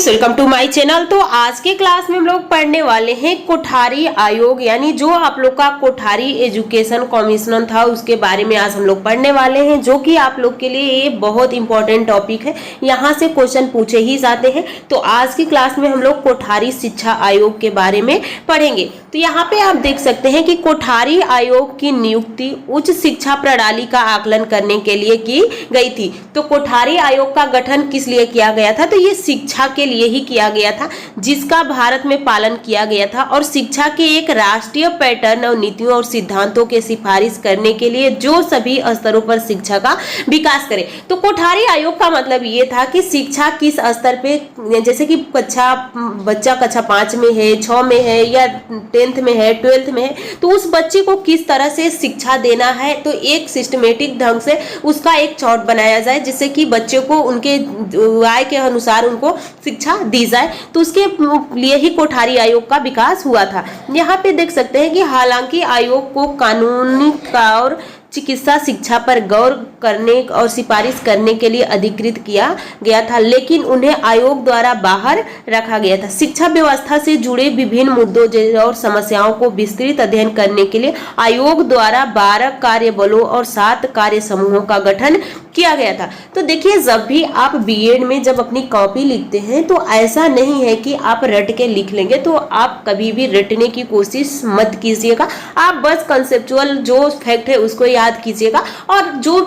Friends, welcome to my channel. तो आज के क्लास में हम लोग पढ़ने वाले हैं कोठारी आयोग, यानी जो आप लोग का कोठारी एजुकेशन कमीशन था उसके बारे में आज हम लोग पढ़ने वाले हैं, जो कि आप लोग के लिए ये बहुत इंपॉर्टेंट टॉपिक है। यहाँ से क्वेश्चन पूछे ही जाते हैं। तो आज की क्लास में हम लोग कोठारी शिक्षा आयोग के बारे में पढ़ेंगे। तो यहाँ पे आप देख सकते हैं कि कोठारी आयोग की नियुक्ति उच्च शिक्षा प्रणाली का आकलन करने के लिए की गई थी। तो कोठारी आयोग का गठन किस लिए किया गया था? तो ये शिक्षा के लिए ही किया गया था, जिसका भारत में पालन किया गया था और शिक्षा के एक राष्ट्रीय पैटर्न और नीतियों और सिद्धांतों के सिफारिश करने के लिए जो सभी स्तरों पर शिक्षा का विकास करे। तो कोठारी आयोग का मतलब ये था कि शिक्षा किस स्तर पे, जैसे कि बच्चा कक्षा 5 में है, 6 में है या 10th में है, 12th में है, तो उस बच्चे को किस तरह से शिक्षा देना है, तो एक सिस्टमेटिक ढंग से उसका एक चार्ट बनाया जाए, जिससे कि बच्चे को उनके आय के अनुसार उनको शिक्षा दी जाए। तो उसके लिए ही कोठारी आयोग का विकास हुआ था। यहाँ पे देख सकते हैं कि हालांकि आयोग को कानूनी और चिकित्सा शिक्षा पर गौर करने और सिफारिश करने के लिए अधिकृत किया गया था, लेकिन उन्हें आयोग द्वारा बाहर रखा गया था। शिक्षा व्यवस्था से जुड़े विभिन्न मुद्दों और समस्याओं को विस्तृत अध्ययन करने के लिए आयोग द्वारा 12 कार्य बलों और 7 कार्य समूहों का गठन किया गया था। तो देखिए, जब भी आप बीएड में जब अपनी कॉपी लिखते हैं तो ऐसा नहीं है कि आप रट के लिख लेंगे। तो आप कभी भी रटने की कोशिश मत कीजिएगा। आप बस कंसेप्चुअल जो फैक्ट है उसको याद कीजिएगा और जो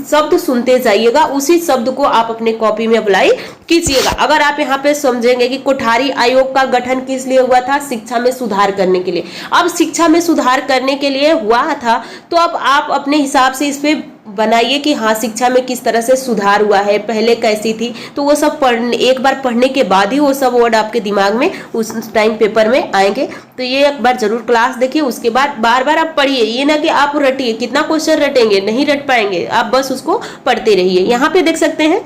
शब्द सुनते जाइएगा उसी शब्द को आप अपने कॉपी में अप्लाई कीजिएगा। अगर आप यहाँ पे समझेंगे कि कोठारी आयोग का गठन किस लिए हुआ था, शिक्षा में सुधार करने के लिए। अब शिक्षा में सुधार करने के लिए हुआ था, तो अब आप अपने हिसाब से इस पे बनाइए कि हाँ, शिक्षा में किस तरह से सुधार हुआ है, पहले कैसी थी। तो वो सब एक बार पढ़ने के बाद ही वो सब वर्ड आपके दिमाग में उस टाइम पेपर में आएंगे। तो ये एक बार जरूर क्लास देखिए, उसके बाद बार बार आप पढ़िए। ये ना कि आप रटिए, कितना क्वेश्चन रटेंगे, नहीं रट पाएंगे। आप बस उसको पढ़ते रहिए। यहाँ पे देख सकते हैं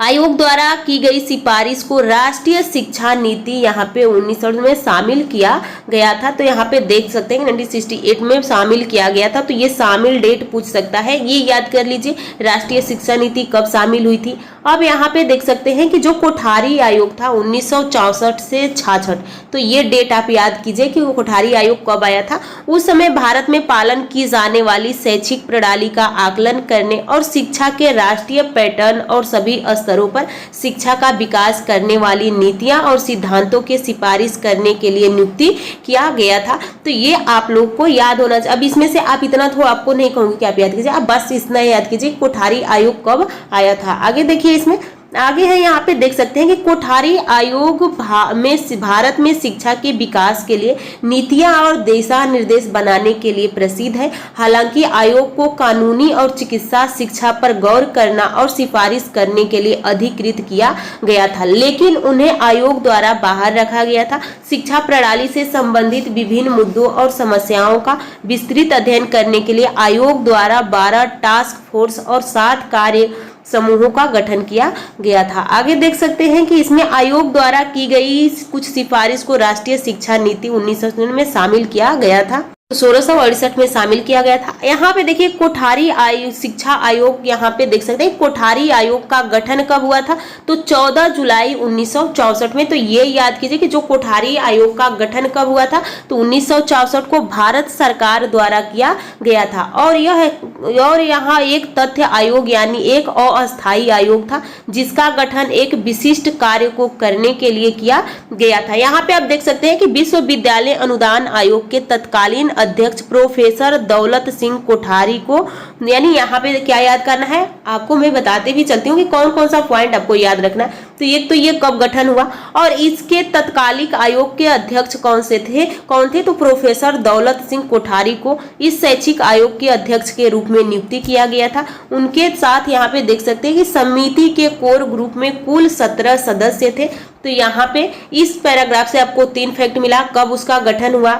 आयोग द्वारा की गई सिफारिश को राष्ट्रीय शिक्षा नीति यहाँ पे 1960 में शामिल किया गया था। तो यहाँ पे देख सकते हैं 1968 में शामिल किया गया था। तो ये शामिल डेट पूछ सकता है, ये याद कर लीजिए राष्ट्रीय शिक्षा नीति कब शामिल हुई थी। अब यहाँ पे देख सकते हैं कि जो कोठारी आयोग था 1964 से 66, तो ये डेट आप याद कीजिए कि वो कोठारी आयोग कब आया था। उस समय भारत में पालन की जाने वाली शैक्षिक प्रणाली का आकलन करने और शिक्षा के राष्ट्रीय पैटर्न और सभी स्तरों पर शिक्षा का विकास करने वाली नीतियां और सिद्धांतों के सिफारिश करने के लिए नियुक्ति किया गया था। तो ये आप लोग को याद होना चाहिए। अब इसमें से आप इतना तो आपको नहीं कहूंगी कि आप याद कीजिए, आप बस इतना याद कीजिए कोठारी आयोग कब आया था। आगे देखिए, इसमें आगे है, यहाँ पे देख सकते हैं कि कोठारी आयोग भारत में शिक्षा के विकास के लिए नीतियां और दिशा निर्देश बनाने के लिए प्रसिद्ध है। हालांकि आयोग को कानूनी और चिकित्सा शिक्षा पर गौर करना और सिफारिश करने के लिए अधिकृत किया गया था, लेकिन उन्हें आयोग द्वारा बाहर रखा गया था। शिक्षा प्रणाली से संबंधित विभिन्न मुद्दों और समस्याओं का विस्तृत अध्ययन करने के लिए आयोग द्वारा 12 टास्क फोर्स और 7 कार्य समूहों का गठन किया गया था। आगे देख सकते हैं कि इसमें आयोग द्वारा की गई कुछ सिफारिश को राष्ट्रीय शिक्षा नीति 1960 में शामिल किया गया था, 1668 में शामिल किया गया था। यहाँ पे देखिए कोठारी शिक्षा आयोग, यहाँ पे देख सकते हैं कोठारी आयोग का गठन कब हुआ था, तो 14 जुलाई 1964 में। तो ये याद कीजिए कि जो कोठारी आयोग का गठन कब हुआ था, तो 1964 को भारत सरकार द्वारा किया गया था। और यहाँ एक तथ्य आयोग यानी एक अस्थायी आयोग था, जिसका गठन एक विशिष्ट कार्य को करने के लिए किया गया था। यहाँ पे आप देख सकते हैं कि विश्वविद्यालय अनुदान आयोग के तत्कालीन अध्यक्ष प्रोफेसर दौलत सिंह कोठारी को, यानी यहाँ पे क्या याद करना है आपको, मैं बताते भी चलती हूँ कि कौन कौन सा पॉइंट आपको याद रखना है। तो ये कब गठन हुआ और इसके तत्कालिक आयोग के अध्यक्ष कौन थे, तो प्रोफेसर दौलत सिंह कोठारी को इस शैक्षिक आयोग के अध्यक्ष के रूप में नियुक्ति किया गया था। उनके साथ यहाँ पे देख सकते हैं कि समिति के कोर ग्रुप में कुल 17 सदस्य थे। तो यहाँ पे इस पैराग्राफ से आपको 3 फैक्ट मिला, कब उसका गठन हुआ,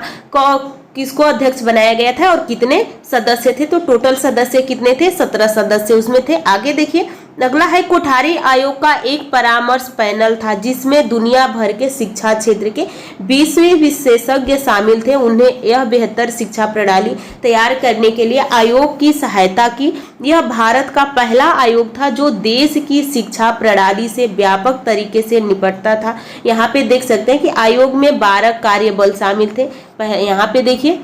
किसको अध्यक्ष बनाया गया था और कितने सदस्य थे। तो टोटल सदस्य कितने थे, 17 सदस्य उसमें थे। आगे देखिए, अगला है कोठारी आयोग का एक परामर्श पैनल था जिसमें दुनिया भर के शिक्षा क्षेत्र के 20 विशेषज्ञ शामिल थे। उन्हें यह बेहतर शिक्षा प्रणाली तैयार करने के लिए आयोग की सहायता की। यह भारत का पहला आयोग था जो देश की शिक्षा प्रणाली से व्यापक तरीके से निपटता था। यहाँ पे देख सकते हैं कि आयोग में 12 कार्यबल शामिल थे। यहाँ पे देखिए,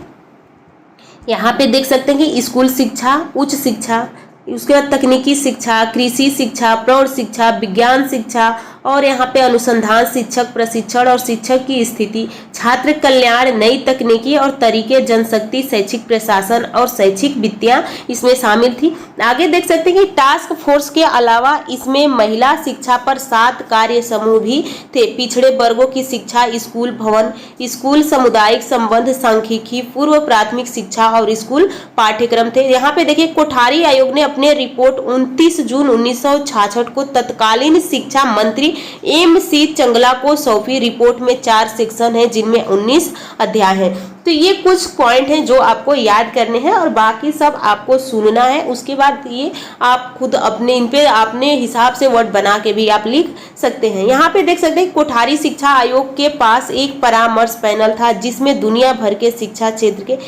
यहाँ पे देख सकते हैं कि स्कूल शिक्षा, उच्च शिक्षा, उसके बाद तकनीकी शिक्षा, कृषि शिक्षा, प्रौढ़ शिक्षा, विज्ञान शिक्षा और यहाँ पे अनुसंधान, शिक्षक प्रशिक्षण और शिक्षक की स्थिति, छात्र कल्याण, नई तकनीकी और तरीके, जनशक्ति, शैक्षिक प्रशासन और शैक्षिक वित्तियाँ इसमें शामिल थी। आगे देख सकते हैं कि टास्क फोर्स के अलावा इसमें महिला शिक्षा पर 7 कार्य समूह भी थे। पिछड़े वर्गों की शिक्षा, स्कूल भवन, स्कूल सामुदायिक संबंध, सांख्यिकी, पूर्व प्राथमिक शिक्षा और स्कूल पाठ्यक्रम थे। यहाँ पे देखिए, कोठारी आयोग ने अपने रिपोर्ट 29 जून 1966 को तत्कालीन शिक्षा मंत्री MC चंगला को सौंपी। रिपोर्ट में 4 सेक्शन हैं जिनमें 19 अध्याय हैं। तो ये कुछ पॉइंट हैं जो आपको याद करने हैं और बाकी सब आपको सुनना है। उसके बाद ये आप खुद अपने इन पे अपने हिसाब से वर्ड बना के भी आप लिख सकते हैं। यहाँ पे देख सकते हैं कोठारी शिक्षा आयोग के पास एक परामर्श पैनल था जिसमें दुनिया भर के शिक्षा क्षेत्र के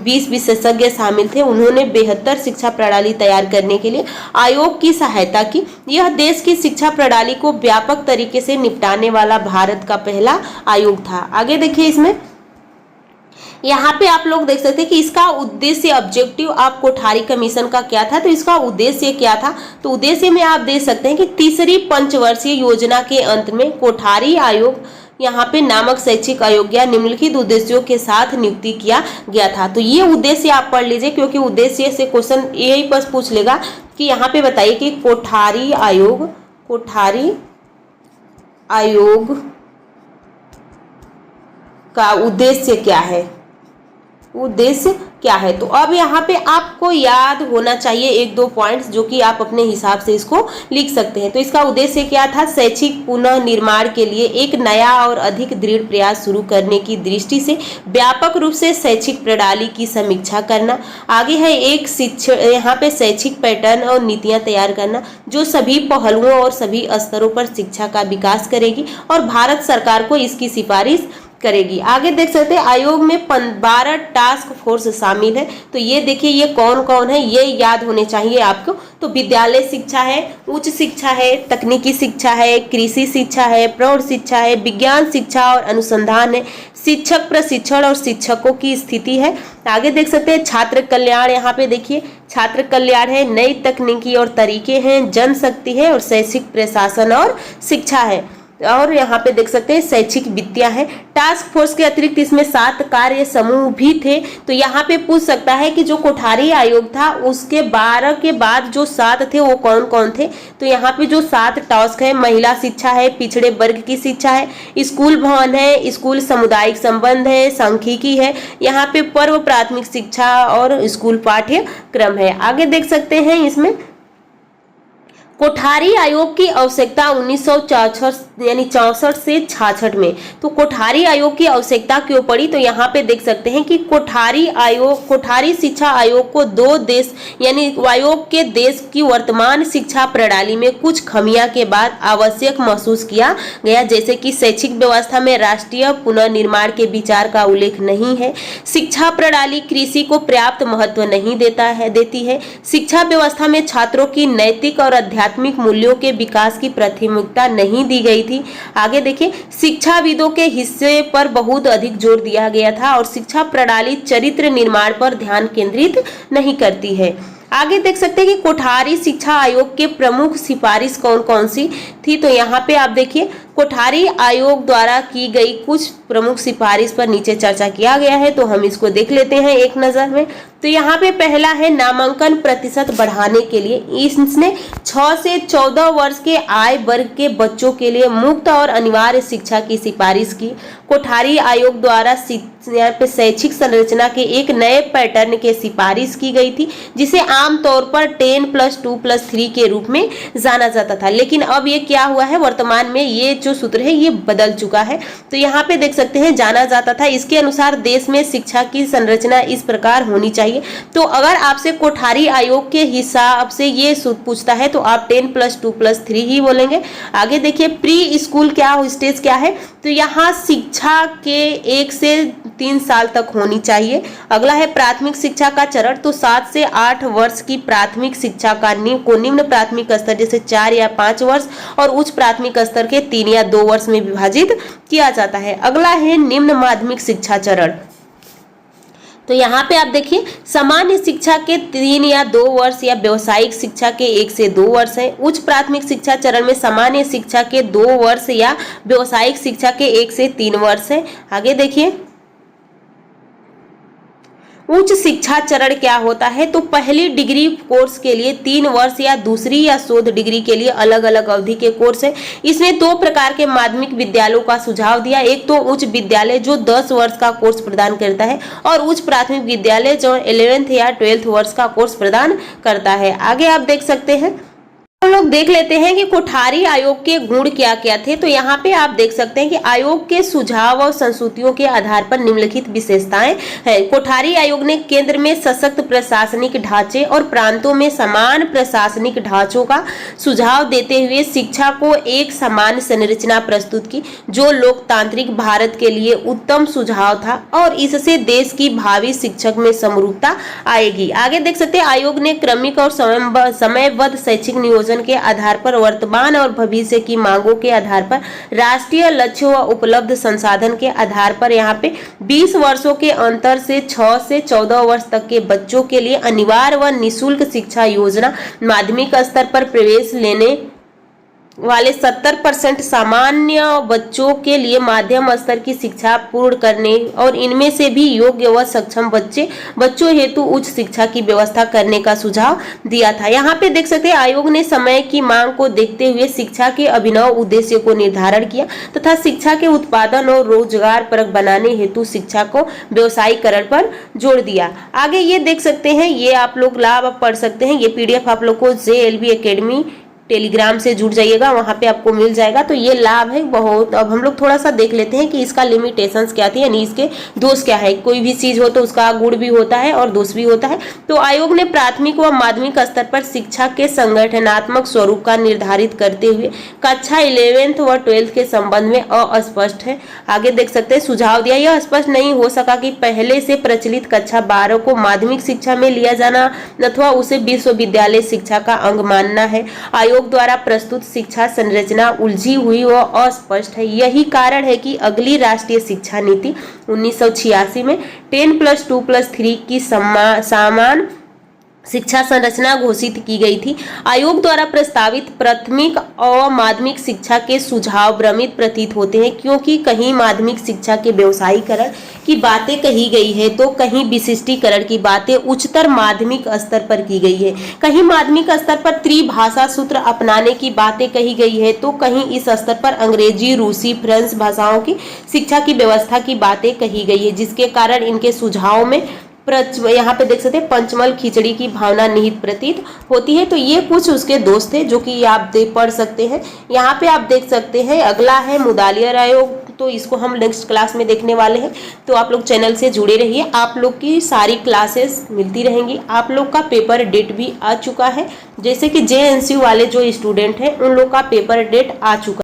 20 विशेषज्ञ शामिल थे। उन्होंने बेहतर शिक्षा प्रणाली तैयार करने के लिए आयोग की सहायता की। यह देश की शिक्षा प्रणाली को व्यापक तरीके से निपटाने वाला भारत का पहला आयोग था। आगे देखिए, इसमें यहाँ पे आप लोग देख सकते हैं कि इसका उद्देश्य, ऑब्जेक्टिव आप कोठारी कमीशन का क्या था, तो इसका उद्देश्य क्या था। तो उद्देश्य में आप देख सकते हैं कि तीसरी पंचवर्षीय योजना के अंत में कोठारी आयोग यहाँ पे नामक शैक्षिक आयोग या निम्नलिखित उद्देश्यों के साथ नियुक्ति किया गया था। तो ये उद्देश्य आप पढ़ लीजिए क्योंकि उद्देश्य से क्वेश्चन यही बस पूछ लेगा कि यहाँ पे बताइए कि कोठारी आयोग का उद्देश्य क्या है, उद्देश्य क्या है। तो अब यहाँ पे आपको याद होना चाहिए 1-2 पॉइंट्स जो कि आप अपने हिसाब से इसको लिख सकते हैं। तो इसका उद्देश्य क्या था, शैक्षिक पुनः निर्माण के लिए एक नया और अधिक दृढ़ प्रयास शुरू करने की दृष्टि से व्यापक रूप से शैक्षिक प्रणाली की समीक्षा करना। आगे है एक यहाँ पे शैक्षिक पैटर्न और नीतियाँ तैयार करना जो सभी पहलुओं और सभी स्तरों पर शिक्षा का विकास करेगी और भारत सरकार को इसकी सिफारिश करेगी। आगे देख सकते हैं आयोग में 12 टास्क फोर्स शामिल है। तो ये देखिए, ये कौन कौन है, ये याद होने चाहिए आपको। तो विद्यालय शिक्षा है, उच्च शिक्षा है, तकनीकी शिक्षा है, कृषि शिक्षा है, प्रौढ़ शिक्षा है, विज्ञान शिक्षा और अनुसंधान है, शिक्षक प्रशिक्षण और शिक्षकों की स्थिति है। आगे देख सकते हैं छात्र कल्याण, यहाँ पे देखिए छात्र कल्याण है, नई तकनीकी और तरीके हैं, जनशक्ति है और शैक्षिक प्रशासन और शिक्षा है। और यहाँ पे देख सकते हैं शैक्षिक वित्तियाँ है। टास्क फोर्स के अतिरिक्त इसमें 7 कार्य समूह भी थे। तो यहाँ पे पूछ सकता है कि जो कोठारी आयोग था उसके 12 के बाद जो 7 थे वो कौन कौन थे। तो यहाँ पे जो 7 टास्क है, महिला शिक्षा है, पिछड़े वर्ग की शिक्षा है, स्कूल भवन है, स्कूल सामुदायिक संबंध है, सांख्यिकी है, यहाँ पे पूर्व प्राथमिक शिक्षा और स्कूल पाठ्यक्रम है। आगे देख सकते हैं इसमें कोठारी आयोग की आवश्यकता 1964 यानी 64 से 66 में। तो कोठारी आयोग की आवश्यकता क्यों पड़ी, तो यहाँ पे देख सकते हैं कि कोठारी शिक्षा आयोग को 2 देश यानी आयोग के देश की वर्तमान शिक्षा प्रणाली में कुछ खामियों के बाद आवश्यक महसूस किया गया, जैसे कि शैक्षिक व्यवस्था में राष्ट्रीय पुनर्निर्माण के विचार का उल्लेख नहीं है, शिक्षा प्रणाली कृषि को पर्याप्त महत्व नहीं देती है, शिक्षा व्यवस्था में छात्रों की नैतिक और आध्यात्मिक मूल्यों के विकास की प्राथमिकता नहीं दी गई थी। आगे देखिए, शिक्षाविदों के हिस्से पर बहुत अधिक जोर दिया गया था और शिक्षा प्रणाली चरित्र निर्माण पर ध्यान केंद्रित नहीं करती है। आगे देख सकते हैं कि कोठारी शिक्षा आयोग के प्रमुख सिफारिश कौन कौन सी थी। तो यहाँ पे आप देखिए कोठारी आयोग द्वारा की गई कुछ प्रमुख सिफारिश पर नीचे चर्चा किया गया है, तो हम इसको देख लेते हैं एक नज़र में। तो यहाँ पे पहला है नामांकन प्रतिशत बढ़ाने के लिए इसने 6 से 14 वर्ष के आय वर्ग के बच्चों के लिए मुफ्त और अनिवार्य शिक्षा की सिफारिश की। कोठारी आयोग द्वारा यहाँ पे शैक्षिक संरचना के एक नए पैटर्न के सिफारिश की गई थी जिसे आमतौर पर 10+2+3 के रूप में जाना जाता था, लेकिन अब ये क्या हुआ है, वर्तमान में ये जो सूत्र है ये बदल चुका है। तो यहाँ पे देख सकते हैं जाना जाता था। इसके अनुसार देश में शिक्षा की संरचना इस प्रकार होनी चाहिए। तो अगर आपसे कोठारी आयोग के हिसाब से ये पूछता है तो आप 10+2+3 ही बोलेंगे। आगे देखिए प्री स्कूल क्या स्टेज क्या है, तो यहाँ शिक्षा के 1 से 3 साल तक होनी चाहिए। अगला है प्राथमिक शिक्षा का चरण, तो 7 से 8 वर्ष की प्राथमिक शिक्षा का निम्न प्राथमिक स्तर जैसे 4 या 5 वर्ष और उच्च प्राथमिक स्तर के 3 या 2 वर्ष में विभाजित किया जाता है। अगला है निम्न माध्यमिक शिक्षा चरण, तो यहाँ पे आप देखिए सामान्य शिक्षा के 3 या 2 वर्ष या व्यवसायिक शिक्षा के 1 से 2 वर्ष है। उच्च प्राथमिक शिक्षा चरण में सामान्य शिक्षा के 2 वर्ष या व्यवसायिक शिक्षा के 1 से 3 वर्ष है। आगे देखिए उच्च शिक्षा चरण क्या होता है, तो पहली डिग्री कोर्स के लिए 3 वर्ष या दूसरी या शोध डिग्री के लिए अलग अलग अवधि के कोर्स है। इसमें 2 प्रकार के माध्यमिक विद्यालयों का सुझाव दिया, एक तो उच्च विद्यालय जो 10 वर्ष का कोर्स प्रदान करता है और उच्च प्राथमिक विद्यालय जो 11th या 12th वर्ष का कोर्स प्रदान करता है। आगे आप देख सकते हैं हम लोग देख लेते हैं कि कोठारी आयोग के गुण क्या क्या थे। तो यहाँ पे आप देख सकते हैं कि आयोग के सुझाव और संस्तुतियों के आधार पर निम्नलिखित विशेषताएं हैं। कोठारी आयोग ने केंद्र में सशक्त प्रशासनिक ढांचे और प्रांतों में समान प्रशासनिक ढांचों का सुझाव देते हुए शिक्षा को एक समान संरचना प्रस्तुत की जो लोकतांत्रिक भारत के लिए उत्तम सुझाव था और इससे देश की भावी शिक्षक में समरूपता आएगी। आगे देख सकते हैं आयोग ने क्रमिक और समयबद्ध शैक्षिक नियोजन के आधार पर वर्तमान और भविष्य की मांगों के आधार पर राष्ट्रीय लक्ष्यों व उपलब्ध संसाधन के आधार पर यहाँ पे 20 वर्षों के अंतर से 6 से 14 वर्ष तक के बच्चों के लिए अनिवार्य व निःशुल्क शिक्षा योजना, माध्यमिक स्तर पर प्रवेश लेने वाले 70% सामान्य बच्चों के लिए माध्यम स्तर की शिक्षा पूर्ण करने और इनमें से भी योग्य व सक्षम बच्चों हेतु उच्च शिक्षा की व्यवस्था करने का सुझाव दिया था। यहाँ पे देख सकते हैं आयोग ने समय की मांग को देखते हुए शिक्षा के अभिनव उद्देश्य को निर्धारण किया तथा शिक्षा के उत्पादन और रोजगार परक बनाने हेतु शिक्षा को व्यवसायीकरण पर जोर दिया। आगे ये देख सकते हैं, ये आप लोग लाभ पढ़ सकते हैं। ये PDF आप लोग को JLB एकेडमी टेलीग्राम से जुड़ जाइएगा, वहां पे आपको मिल जाएगा। तो ये लाभ है बहुत। अब हम लोग थोड़ा सा देख लेते हैं कि इसका लिमिटेशंस क्या थी, यानी इसके दोष क्या है। कोई भी चीज हो तो उसका गुण भी होता है और दोष भी होता है। तो आयोग ने प्राथमिक व माध्यमिक स्तर पर शिक्षा के संगठनात्मक स्वरूप का निर्धारित करते हुए कक्षा 11th व 12th के संबंध में अस्पष्ट है। आगे देख सकते हैं सुझाव दिया, यह स्पष्ट नहीं हो सका कि पहले से प्रचलित कक्षा 12 को माध्यमिक शिक्षा में लिया जाना अथवा उसे विश्वविद्यालय शिक्षा का अंग मानना है। आयोग द्वारा प्रस्तुत शिक्षा संरचना उलझी हुई व अस्पष्ट है। यही कारण है कि अगली राष्ट्रीय शिक्षा नीति 1986 में 10+2+3 की समान शिक्षा संरचना घोषित की गई थी। आयोग द्वारा प्रस्तावित प्राथमिक और माध्यमिक शिक्षा के सुझाव भ्रमित प्रतीत होते हैं क्योंकि कहीं माध्यमिक शिक्षा के व्यवसायीकरण की बातें कही गई है तो कहीं विशिष्टीकरण की बातें उच्चतर माध्यमिक स्तर पर की गई है। कहीं माध्यमिक स्तर पर त्रिभाषा सूत्र अपनाने की बातें कही गई है तो कहीं इस स्तर पर अंग्रेजी, रूसी, फ्रेंच भाषाओं की शिक्षा की व्यवस्था की बातें कही गई है, जिसके कारण इनके सुझाव में यहाँ पे देख सकते हैं पंचमल खिचड़ी की भावना निहित प्रतीत होती है। तो ये कुछ उसके दोष थे जो कि आप पढ़ सकते हैं। यहाँ पे आप देख सकते हैं अगला है मुदालियर आयोग, तो इसको हम नेक्स्ट क्लास में देखने वाले हैं। तो आप लोग चैनल से जुड़े रहिए, आप लोग की सारी क्लासेस मिलती रहेंगी। आप लोग का पेपर डेट भी आ चुका है, जैसे कि JNCU वाले जो स्टूडेंट हैं उन लोग का पेपर डेट आ चुका है।